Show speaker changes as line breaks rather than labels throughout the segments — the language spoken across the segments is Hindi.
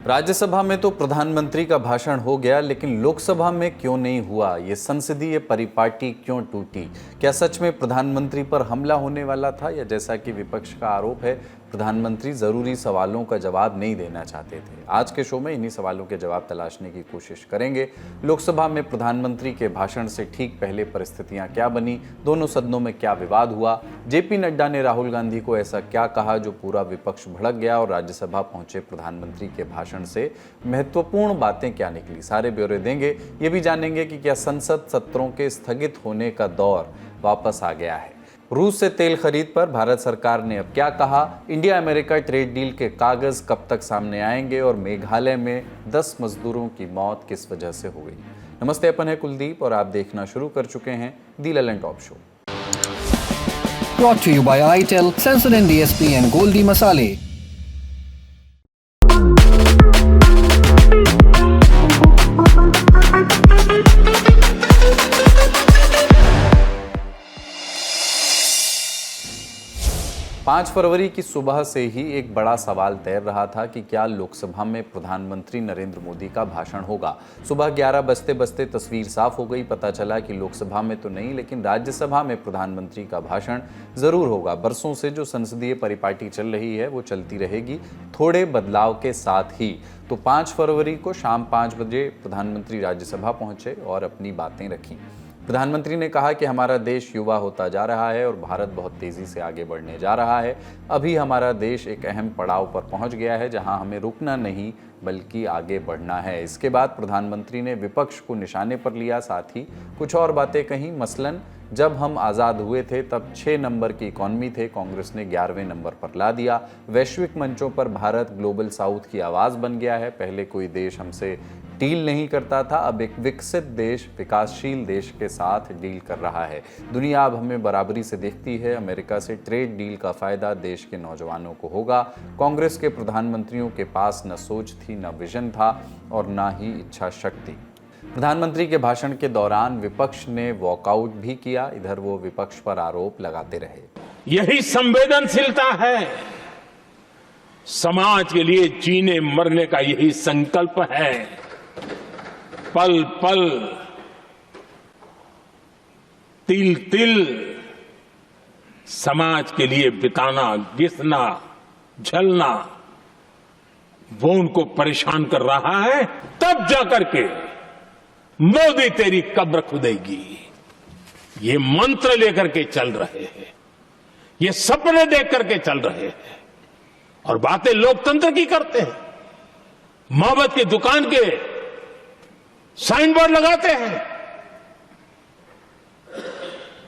राज्यसभा में तो प्रधानमंत्री का भाषण हो गया, लेकिन लोकसभा में क्यों नहीं हुआ? ये संसदीय परिपाटी क्यों टूटी? क्या सच में प्रधानमंत्री पर हमला होने वाला था, या जैसा कि विपक्ष का आरोप है, प्रधानमंत्री जरूरी सवालों का जवाब नहीं देना चाहते थे? आज के शो में इन्हीं सवालों के जवाब तलाशने की कोशिश करेंगे। लोकसभा में प्रधानमंत्री के भाषण से ठीक पहले परिस्थितियां क्या बनी, दोनों सदनों में क्या विवाद हुआ, जेपी नड्डा ने राहुल गांधी को ऐसा क्या कहा जो पूरा विपक्ष भड़क गया, और राज्यसभा पहुंचे प्रधानमंत्री के भाषण से महत्वपूर्ण बातें क्या निकली, सारे ब्यौरे देंगे। ये भी जानेंगे कि क्या संसद सत्रों के स्थगित होने का दौर वापस आ गया है। रूस से तेल खरीद पर भारत सरकार ने अब क्या कहा, इंडिया अमेरिका ट्रेड डील के कागज कब तक सामने आएंगे, और मेघालय में 10 मजदूरों की मौत किस वजह से हो गई। नमस्ते, अपन है कुलदीप और आप देखना शुरू कर चुके हैं the Lallantop show.
Brought to you by ITEL, Sensodyne DSP and Goldi Masale।
पाँच फरवरी की सुबह से ही एक बड़ा सवाल तैर रहा था कि क्या लोकसभा में प्रधानमंत्री नरेंद्र मोदी का भाषण होगा। सुबह 11 बजते बजते तस्वीर साफ हो गई। पता चला कि लोकसभा में तो नहीं, लेकिन राज्यसभा में प्रधानमंत्री का भाषण जरूर होगा। बरसों से जो संसदीय परिपाटी चल रही है वो चलती रहेगी, थोड़े बदलाव के साथ ही। तो 5 फरवरी को शाम 5 बजे प्रधानमंत्री राज्यसभा पहुंचे और अपनी बातें रखी। प्रधानमंत्री ने कहा कि हमारा देश युवा होता जा रहा है और भारत बहुत तेजी से आगे बढ़ने जा रहा है। अभी हमारा देश एक अहम पड़ाव पर पहुंच गया है जहां हमें रुकना नहीं बल्कि आगे बढ़ना है। इसके बाद प्रधानमंत्री ने विपक्ष को निशाने पर लिया, साथ ही कुछ और बातें कहीं। मसलन जब हम आज़ाद हुए थे तब 6 नंबर की इकॉनमी थे, कांग्रेस ने 11वें नंबर पर ला दिया। वैश्विक मंचों पर भारत ग्लोबल साउथ की आवाज़ बन गया है। पहले कोई देश हमसे डील नहीं करता था, अब एक विकसित देश विकासशील देश के साथ डील कर रहा है। दुनिया अब हमें बराबरी से देखती है। अमेरिका से ट्रेड डील का फायदा देश के नौजवानों को होगा। कांग्रेस के प्रधानमंत्रियों के पास न सोच थी, न विजन था और न ही इच्छा शक्ति। प्रधानमंत्री के भाषण के दौरान विपक्ष ने वॉकआउट भी किया। इधर वो विपक्ष पर आरोप लगाते रहे।
यही संवेदनशीलता है, समाज के लिए जीने मरने का यही संकल्प है। पल पल, तिल तिल समाज के लिए बिताना, घिसना, झलना, वो उनको परेशान कर रहा है। तब जाकर के मोदी तेरी कब्र खुदेगी, ये मंत्र लेकर के चल रहे हैं, ये सपने देख करके चल रहे हैं और बातें लोकतंत्र की करते हैं। मोहब्बत की दुकान के साइन बोर्ड लगाते हैं।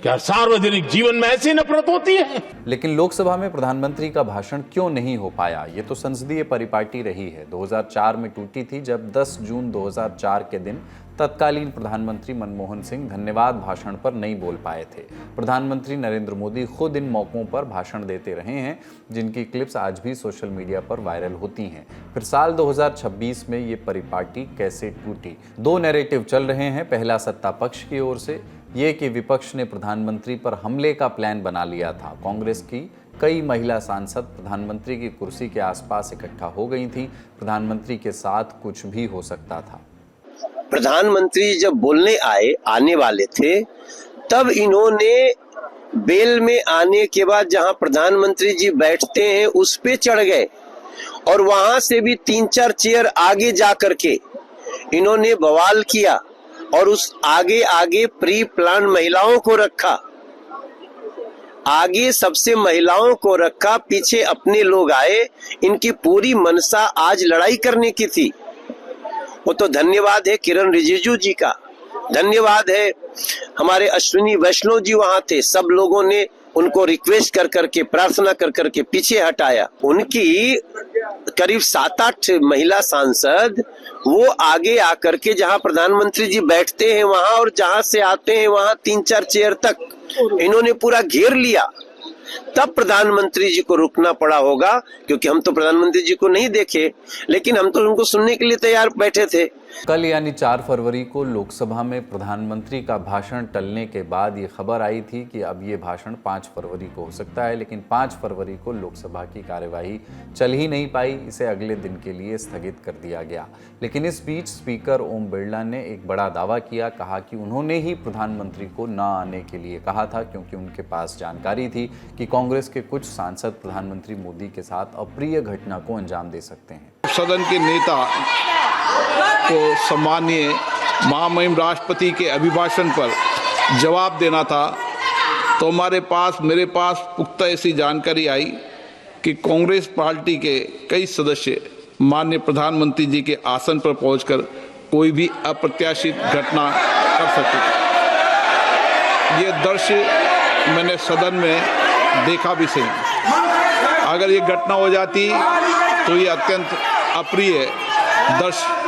क्या सार्वजनिक जीवन में ऐसी नफरत होती है?
लेकिन लोकसभा में प्रधानमंत्री का भाषण क्यों नहीं हो पाया? ये तो संसदीय परिपाटी रही है। 2004 में टूटी थी, जब 10 जून 2004 के दिन तत्कालीन प्रधानमंत्री मनमोहन सिंह धन्यवाद भाषण पर नहीं बोल पाए थे। प्रधानमंत्री नरेंद्र मोदी खुद इन मौकों पर भाषण देते रहे हैं, जिनकी क्लिप्स आज भी सोशल मीडिया पर वायरल होती हैं। फिर साल 2026 में ये परिपाटी कैसे टूटी? 2 नैरेटिव चल रहे हैं। पहला सत्ता पक्ष की ओर से ये कि विपक्ष ने प्रधानमंत्री पर हमले का प्लान बना लिया था। कांग्रेस की कई महिला सांसद प्रधानमंत्री की कुर्सी के आसपास इकट्ठा हो गई थी। प्रधानमंत्री के साथ कुछ भी हो सकता था।
प्रधानमंत्री जब बोलने आने वाले थे, तब इन्होंने बेल में आने के बाद जहां प्रधानमंत्री जी बैठते हैं उस पे चढ़ गए और वहां से भी 3-4 चेयर आगे जा करके इन्होंने बवाल किया और उस आगे प्री प्लान महिलाओं को रखा। आगे सबसे महिलाओं को रखा, पीछे अपने लोग आए। इनकी पूरी मनसा आज लड़ाई करने की थी। वो तो धन्यवाद है किरण रिजिजू जी का, धन्यवाद है हमारे अश्विनी वैष्णव जी वहां थे। सब लोगों ने उनको रिक्वेस्ट कर करके, प्रार्थना कर करके पीछे हटाया। उनकी करीब 7-8 महिला सांसद वो आगे आकर के जहां प्रधानमंत्री जी बैठते हैं वहां, और जहां से आते हैं वहां 3-4 चेयर तक इन्होंने पूरा घेर लिया। तब प्रधानमंत्री जी को रुकना पड़ा होगा, क्योंकि हम तो प्रधानमंत्री जी को नहीं देखे, लेकिन हम तो उनको सुनने के लिए तैयार बैठे थे।
कल यानी 4 फरवरी को लोकसभा में प्रधानमंत्री का भाषण टलने के बाद ये खबर आई थी कि अब ये भाषण 5 फरवरी को हो सकता है, लेकिन 5 फरवरी को लोकसभा की कार्यवाही चल ही नहीं पाई, इसे अगले दिन के लिए स्थगित कर दिया गया। लेकिन इस बीच स्पीकर ओम बिरला ने एक बड़ा दावा किया, कहा कि उन्होंने ही प्रधानमंत्री को न आने के लिए कहा था क्योंकि उनके पास जानकारी थी कि कांग्रेस के कुछ सांसद प्रधानमंत्री मोदी के साथ अप्रिय घटना को अंजाम दे सकते हैं।
सदन के नेता को सम्मानीय महामहिम राष्ट्रपति के अभिभाषण पर जवाब देना था, तो मेरे पास पुख्ता ऐसी जानकारी आई कि कांग्रेस पार्टी के कई सदस्य माननीय प्रधानमंत्री जी के आसन पर पहुंचकर कोई भी अप्रत्याशित घटना कर सकते थे। ये दृश्य मैंने सदन में देखा भी सही। अगर ये घटना हो जाती तो ये अत्यंत अप्रिय दृश्य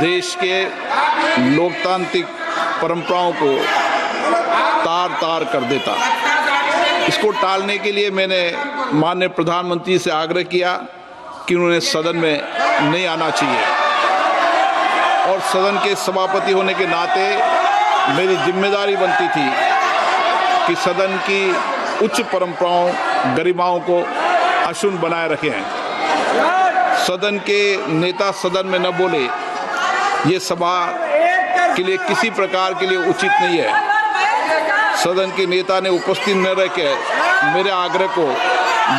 देश के लोकतांत्रिक परंपराओं को तार-तार कर देता। इसको टालने के लिए मैंने माननीय प्रधानमंत्री से आग्रह किया कि उन्होंने सदन में नहीं आना चाहिए, और सदन के सभापति होने के नाते मेरी जिम्मेदारी बनती थी कि सदन की उच्च परंपराओं, गरिमाओं को अक्षुण्ण बनाए रखें। सदन के नेता सदन में न बोले, ये सभा के लिए किसी प्रकार के लिए उचित नहीं है। सदन के नेता ने उपस्थित न रहकर मेरे आग्रह को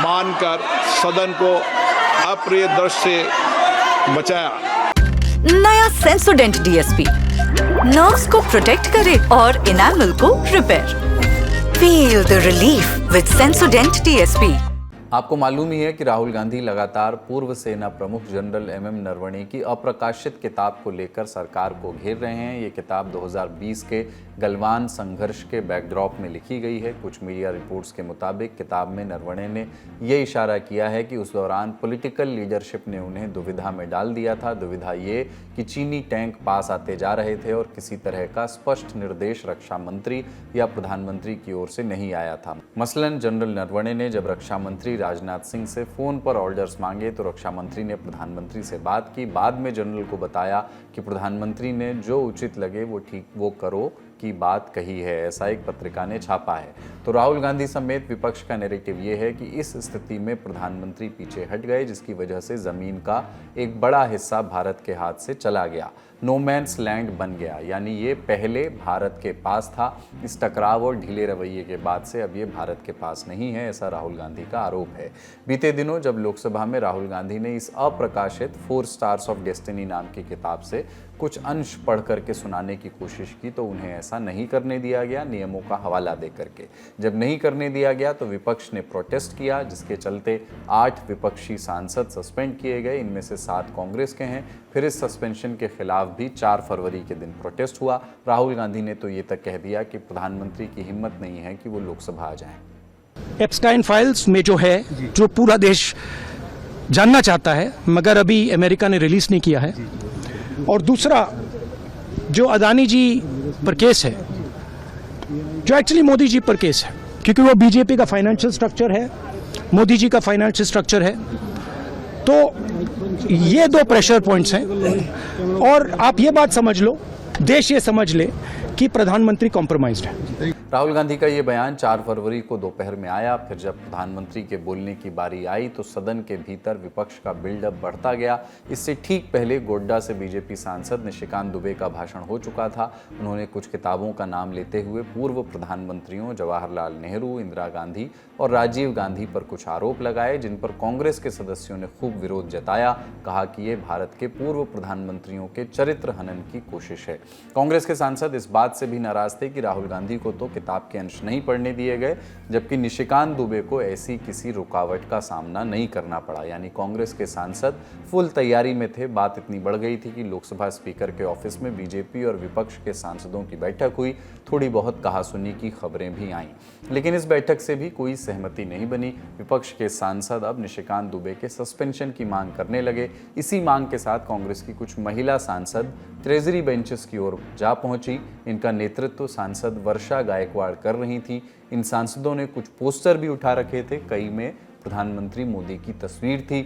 मानकर सदन को अप्रिय दृश्य से बचाया।
नया सेंसोडेंट डीएसपी नर्व्स को प्रोटेक्ट करे और इनेमल को repair. Feel the relief with सेंसोडेंट DSP.
आपको मालूम ही है कि राहुल गांधी लगातार पूर्व सेना प्रमुख जनरल एमएम नरवणे की अप्रकाशित किताब को लेकर सरकार को घेर रहे हैं। ये किताब 2020 के गलवान संघर्ष के बैकड्रॉप में लिखी गई है। कुछ मीडिया रिपोर्ट्स के मुताबिक किताब में नरवणे ने ये इशारा किया है कि उस दौरान पॉलिटिकल लीडरशिप ने उन्हें दुविधा में डाल दिया था। दुविधा ये कि चीनी टैंक पास आते जा रहे थे और किसी तरह का स्पष्ट निर्देश रक्षा मंत्री या प्रधानमंत्री की ओर से नहीं आया था। मसलन जनरल नरवणे ने जब रक्षा मंत्री राजनाथ सिंह से फोन पर ऑर्डर्स मांगे तो रक्षा मंत्री ने प्रधानमंत्री से बात की, बाद में जनरल को बताया कि प्रधानमंत्री ने जो उचित लगे वो करो की बात कही है, ऐसा एक पत्रिका ने छापा है। तो राहुल गांधी समेत विपक्ष का नैरेटिव ये है कि इस स्थिति में प्रधानमंत्री पीछे हट गए, जिसकी वजह से जमीन का एक बड़ा हिस्सा भारत के हाथ से चला गया, नो मैन्स लैंड बन गया। यानी ये पहले भारत के पास था, इस टकराव और ढीले रवैये के बाद से अब ये भारत के पास नहीं है, ऐसा राहुल गांधी का आरोप है। बीते दिनों जब लोकसभा में राहुल गांधी ने इस अप्रकाशित 4 स्टार्स ऑफ डेस्टिनी नाम की किताब से कुछ अंश पढ़ करके सुनाने की कोशिश की तो उन्हें ऐसा नहीं करने दिया गया, नियमों का हवाला दे करके। जब नहीं करने दिया गया तो विपक्ष ने प्रोटेस्ट किया, जिसके चलते 8 विपक्षी सांसद सस्पेंड किए गए, इनमें से 7 कांग्रेस के हैं। फिर इस सस्पेंशन के खिलाफ भी 4 फरवरी के दिन प्रोटेस्ट हुआ। राहुल गांधी ने तो ये तक कह दिया कि प्रधानमंत्री की हिम्मत नहीं है कि वो लोकसभा आ जाएं।
एप्स्टाइन फाइल्स में जो है, जो पूरा देश जानना चाहता है मगर अभी अमेरिका ने रिलीज नहीं किया है, और दूसरा जो अदानी जी पर केस है, जो एक्चुअली मोदी जी पर केस है, क्योंकि वो बीजेपी का फाइनेंशियल स्ट्रक्चर है, मोदी जी का फाइनेंशियल स्ट्रक्चर है। तो ये 2 प्रेशर पॉइंट्स हैं, और आप ये बात समझ लो, देश ये समझ ले कि प्रधानमंत्री कॉम्प्रोमाइज्ड है।
राहुल गांधी का ये बयान 4 फरवरी को दोपहर में आया। फिर जब प्रधानमंत्री के बोलने की बारी आई तो सदन के भीतर विपक्ष का बिल्डअप बढ़ता गया। इससे ठीक पहले गोड्डा से बीजेपी सांसद निशिकांत दुबे का भाषण हो चुका था। उन्होंने कुछ किताबों का नाम लेते हुए पूर्व प्रधानमंत्रियों जवाहरलाल नेहरू, इंदिरा गांधी और राजीव गांधी पर कुछ आरोप लगाए, जिन पर कांग्रेस के सदस्यों ने खूब विरोध जताया। कहा कि ये भारत के पूर्व प्रधानमंत्रियों के चरित्र हनन की कोशिश है। कांग्रेस के सांसद इस बात से भी नाराज थे कि राहुल गांधी को तो किताब के अंश नहीं पढ़ने दिए गए, जबकि निशिकांत दुबे को ऐसी किसी रुकावट का सामना नहीं करना पड़ा। यानी कांग्रेस के सांसद फुल तैयारी में थे। बात इतनी बढ़ गई थी कि लोकसभा स्पीकर के ऑफिस में बीजेपी और विपक्ष के सांसदों की बैठक हुई। थोड़ी बहुत कहासुनी की खबरें भी आईं, लेकिन इस बैठक से भी कोई सहमति नहीं बनी। विपक्ष के सांसद अब निशिकांत दुबे के सस्पेंशन की मांग करने लगे। इसी मांग के साथ कांग्रेस की कुछ महिला सांसद ट्रेजरी बेंचेस की ओर जा पहुंची। इनका नेतृत्व सांसद वर्षा गायकवाड़ कर रही थी। इन सांसदों ने कुछ पोस्टर भी उठा रखे थे, कई में प्रधानमंत्री मोदी की तस्वीर थी।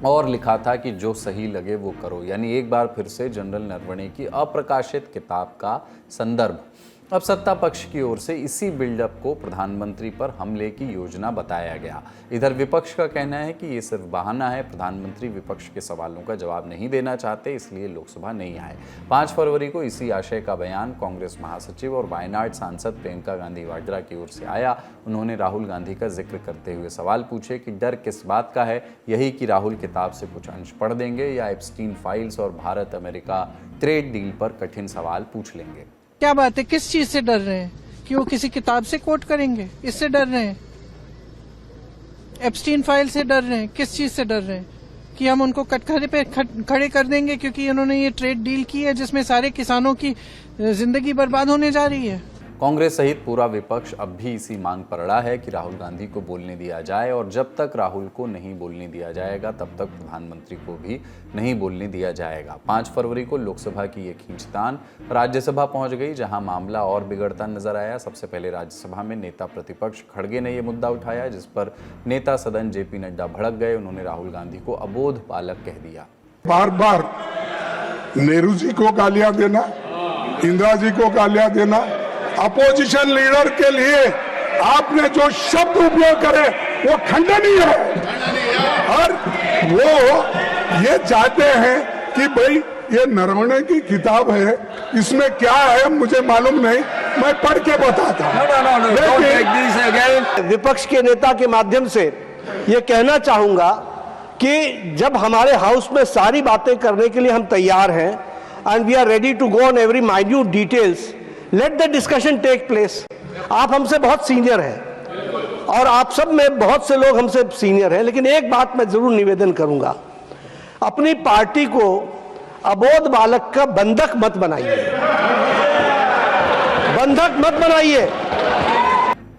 और लिखा था कि जो सही लगे वो करो, यानी एक बार फिर से जनरल नरवणे की अप्रकाशित किताब का संदर्भ। अब सत्ता पक्ष की ओर से इसी बिल्डअप को प्रधानमंत्री पर हमले की योजना बताया गया। इधर विपक्ष का कहना है कि ये सिर्फ बहाना है, प्रधानमंत्री विपक्ष के सवालों का जवाब नहीं देना चाहते, इसलिए लोकसभा नहीं आए। 5 फरवरी को इसी आशय का बयान कांग्रेस महासचिव और वायनाड सांसद प्रियंका गांधी वाड्रा की ओर से आया। उन्होंने राहुल गांधी का जिक्र करते हुए सवाल पूछे कि डर किस बात का है, यही कि राहुल किताब से कुछ अंश पढ़ देंगे या एप्स्टीन फाइल्स और भारत अमेरिका ट्रेड डील पर कठिन सवाल पूछ लेंगे।
क्या बात है, किस चीज से डर रहे हैं? कि वो किसी किताब से कोट करेंगे, इससे डर रहे हैं? एप्स्टीन फाइल से डर रहे हैं? किस चीज से डर रहे हैं? कि हम उनको कटघरे पे खड़े कर देंगे क्योंकि उन्होंने ये ट्रेड डील की है जिसमें सारे किसानों की जिंदगी बर्बाद होने जा रही है।
कांग्रेस सहित पूरा विपक्ष अब भी इसी मांग पर अड़ा है कि राहुल गांधी को बोलने दिया जाए, और जब तक राहुल को नहीं बोलने दिया जाएगा तब तक प्रधानमंत्री को भी नहीं बोलने दिया जाएगा। 5 फरवरी को लोकसभा की ये खींचतान राज्यसभा पहुंच गई, जहां मामला और बिगड़ता नजर आया। सबसे पहले राज्यसभा में नेता प्रतिपक्ष खड़गे ने यह मुद्दा उठाया, जिस पर नेता सदन जेपी नड्डा भड़क गए। उन्होंने राहुल गांधी को अबोध बालक कह दिया।
बार बार नेहरू जी को गालियां देना, इंदिरा जी को गालियां देना, अपोजिशन लीडर के लिए आपने जो शब्द उपयोग करे वो खंडनीय है। और वो ये चाहते हैं कि भाई ये नरवणे की किताब है, इसमें क्या है मुझे मालूम नहीं, मैं पढ़ के बताता हूं।
विपक्ष के नेता के माध्यम से ये कहना चाहूंगा कि जब हमारे हाउस में सारी बातें करने के लिए हम तैयार हैं, and we are ready to go on every minute details, let the discussion take place. आप हमसे बहुत सीनियर हैं और आप सब में बहुत से लोग हमसे सीनियर हैं, लेकिन एक बात मैं जरूर निवेदन करूंगा, अपनी पार्टी को अबोध बालक का बंधक मत बनाइए, बंधक मत बनाइए।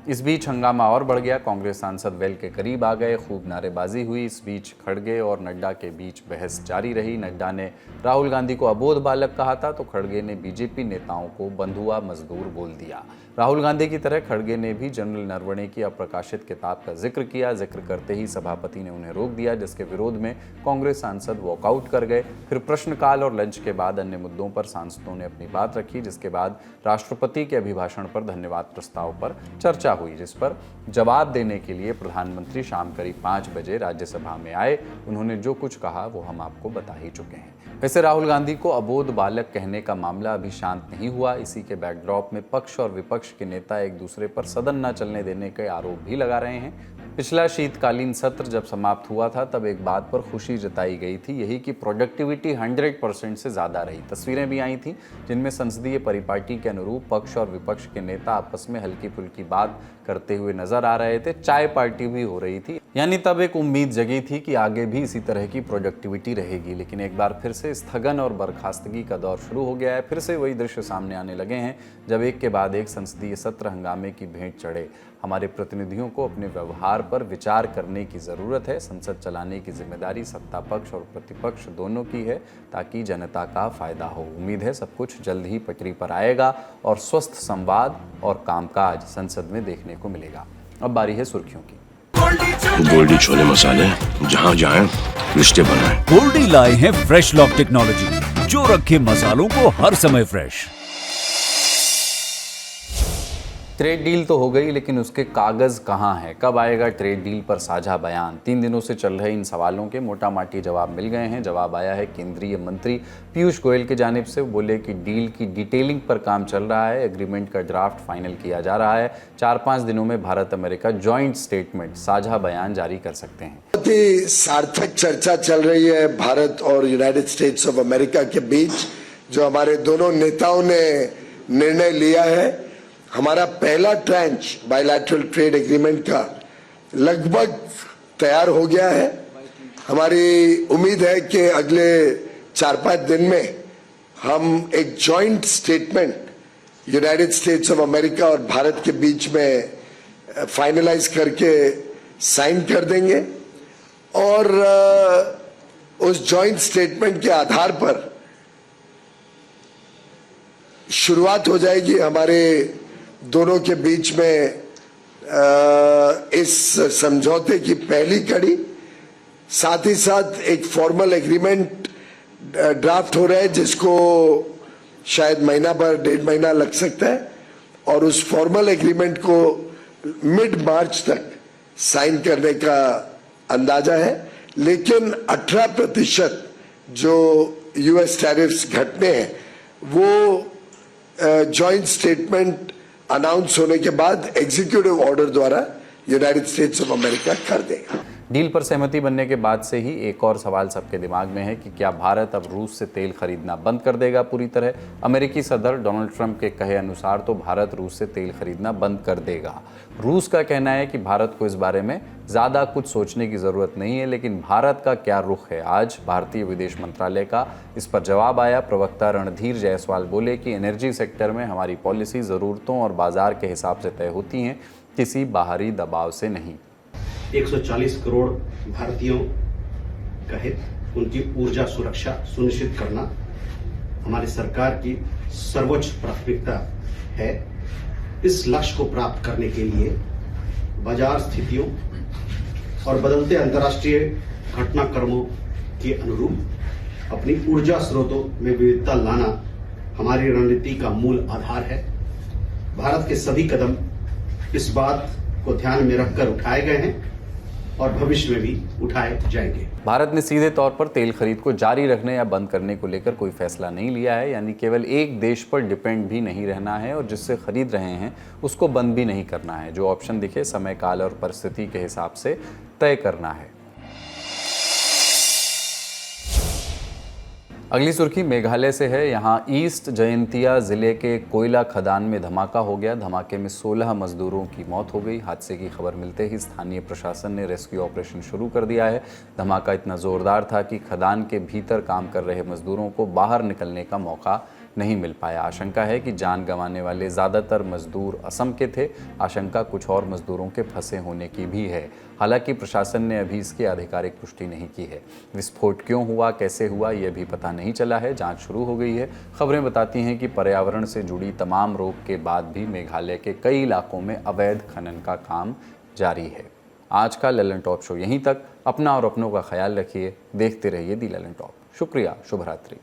इस बीच हंगामा और बढ़ गया। कांग्रेस सांसद वेल के करीब आ गए, खूब नारेबाजी हुई। इस बीच खड़गे और नड्डा के बीच बहस जारी रही। नड्डा ने राहुल गांधी को अबोध बालक कहा था, तो खड़गे ने बीजेपी नेताओं को बंधुआ मजदूर बोल दिया। राहुल गांधी की तरह खड़गे ने भी जनरल नरवणे की अप्रकाशित किताब का जिक्र किया। जिक्र करते ही सभापति ने उन्हें रोक दिया, जिसके विरोध में कांग्रेस सांसद वॉकआउट कर गए। फिर प्रश्नकाल और लंच के बाद अन्य मुद्दों पर सांसदों ने अपनी बात रखी, जिसके बाद राष्ट्रपति के अभिभाषण पर धन्यवाद प्रस्ताव पर चर्चा हुई, जिस पर जवाब देने के लिए प्रधानमंत्री शाम करीब 5 बजे राज्यसभा में आए। उन्होंने जो कुछ कहा वो हम आपको बता ही चुके हैं। वैसे राहुल गांधी को अबोध बालक कहने का मामला अभी शांत नहीं हुआ। इसी के बैकड्रॉप में पक्ष और विपक्ष के नेता एक दूसरे पर सदन न चलने देने के आरोप भी लगा रहे हैं। पिछला शीतकालीन सत्र जब समाप्त हुआ था तब एक बात पर खुशी जताई गई थी, यही कि प्रोडक्टिविटी 100% से ज़्यादा रही। तस्वीरें भी आई थी जिनमें संसदीय परिपाटी के अनुरूप पक्ष और विपक्ष के नेता आपस में हल्की फुल्की बात करते हुए नजर आ रहे थे। चाय पार्टी भी हो रही थी, यानी तब एक उम्मीद जगी थी कि आगे भी इसी तरह की प्रोडक्टिविटी रहेगी। लेकिन एक बार फिर से स्थगन और बर्खास्तगी का दौर शुरू हो गया है। फिर से वही दृश्य सामने आने लगे हैं जब एक के बाद एक संसदीय सत्र हंगामे की भेंट चढ़े। हमारे प्रतिनिधियों को अपने व्यवहार पर विचार करने की ज़रूरत है। संसद चलाने की जिम्मेदारी सत्ता पक्ष और प्रतिपक्ष दोनों की है, ताकि जनता का फायदा हो। उम्मीद है सब कुछ जल्द ही पटरी पर आएगा और स्वस्थ संवाद और कामकाज संसद में देखने को मिलेगा। अब बारी है सुर्खियों की।
गोल्डी छोले मसाले, जहां जाएं रिश्ते बनाएं।
गोल्डी लाए हैं फ्रेश लॉक टेक्नोलॉजी, जो रखे मसालों को हर समय फ्रेश।
ट्रेड डील तो हो गई, लेकिन उसके कागज कहाँ हैं? कब आएगा ट्रेड डील पर साझा बयान? 3 दिनों से चल रहे इन सवालों के मोटा माटी जवाब मिल गए हैं। जवाब आया है केंद्रीय मंत्री पीयूष गोयल की जानिब से। बोले कि डील की डिटेलिंग पर काम चल रहा है, एग्रीमेंट का ड्राफ्ट फाइनल किया जा रहा है। 4-5 दिनों में भारत अमेरिका जॉइंट स्टेटमेंट, साझा बयान जारी कर सकते हैं।
बहुत ही सार्थक चर्चा चल रही है भारत और यूनाइटेड स्टेट्स ऑफ अमेरिका के बीच, जो हमारे दोनों नेताओं ने निर्णय लिया है। हमारा पहला ट्रांच बायलैटरल ट्रेड एग्रीमेंट का लगभग तैयार हो गया है। हमारी उम्मीद है कि अगले 4-5 दिन में हम एक joint statement United states of America और भारत के बीच में फाइनलाइज करके साइन कर देंगे, और उस जॉइंट स्टेटमेंट के आधार पर शुरुआत हो जाएगी हमारे दोनों के बीच में इस समझौते की पहली कड़ी। साथ ही साथ एक फॉर्मल एग्रीमेंट ड्राफ्ट हो रहा है जिसको शायद महीना भर 1.5 महीना लग सकता है और उस फॉर्मल एग्रीमेंट को मिड मार्च तक साइन करने का अंदाजा है। लेकिन 18% जो यूएस टैरिफ्स घटने हैं वो जॉइंट स्टेटमेंट अनाउंस होने के बाद एग्जीक्यूटिव ऑर्डर द्वारा यूनाइटेड स्टेट्स ऑफ अमेरिका कर देगा।
डील पर सहमति बनने के बाद से ही एक और सवाल सबके दिमाग में है कि क्या भारत अब रूस से तेल खरीदना बंद कर देगा पूरी तरह। अमेरिकी सदर डोनाल्ड ट्रंप के कहे अनुसार तो भारत रूस से तेल खरीदना बंद कर देगा। रूस का कहना है कि भारत को इस बारे में ज़्यादा कुछ सोचने की ज़रूरत नहीं है, लेकिन भारत का क्या रुख है। आज भारतीय विदेश मंत्रालय का इस पर जवाब आया। प्रवक्ता रणधीर जायसवाल बोले कि एनर्जी सेक्टर में हमारी पॉलिसी ज़रूरतों और बाजार के हिसाब से तय होती हैं, किसी बाहरी दबाव से नहीं।
140 करोड़ भारतीयों का हित, उनकी ऊर्जा सुरक्षा सुनिश्चित करना हमारी सरकार की सर्वोच्च प्राथमिकता है। इस लक्ष्य को प्राप्त करने के लिए बाजार स्थितियों और बदलते अंतर्राष्ट्रीय घटनाक्रमों के अनुरूप अपनी ऊर्जा स्रोतों में विविधता लाना हमारी रणनीति का मूल आधार है। भारत के सभी कदम इस बात को ध्यान में रखकर उठाए गए हैं और भविष्य में भी उठाए जाएंगे।
भारत ने सीधे तौर पर तेल खरीद को जारी रखने या बंद करने को लेकर कोई फैसला नहीं लिया है, यानी केवल एक देश पर डिपेंड भी नहीं रहना है और जिससे खरीद रहे हैं उसको बंद भी नहीं करना है। जो ऑप्शन दिखे समय काल और परिस्थिति के हिसाब से तय करना है। अगली सुर्खी मेघालय से है। यहाँ ईस्ट जयंतिया जिले के कोयला खदान में धमाका हो गया। धमाके में 16 मजदूरों की मौत हो गई। हादसे की खबर मिलते ही स्थानीय प्रशासन ने रेस्क्यू ऑपरेशन शुरू कर दिया है। धमाका इतना जोरदार था कि खदान के भीतर काम कर रहे मजदूरों को बाहर निकलने का मौका नहीं मिल पाया। आशंका है कि जान गंवाने वाले ज़्यादातर मजदूर असम के थे। आशंका कुछ और मजदूरों के फंसे होने की भी है। हालांकि प्रशासन ने अभी इसकी आधिकारिक पुष्टि नहीं की है। विस्फोट क्यों हुआ, कैसे हुआ, यह भी पता नहीं चला है। जांच शुरू हो गई है। खबरें बताती हैं कि पर्यावरण से जुड़ी तमाम रोक के बाद भी मेघालय के कई इलाकों में अवैध खनन का काम जारी है। आज का ललन टॉप शो यहीं तक। अपना और अपनों का ख्याल रखिए। देखते रहिए दी ललन टॉप। शुक्रिया। शुभ रात्रि।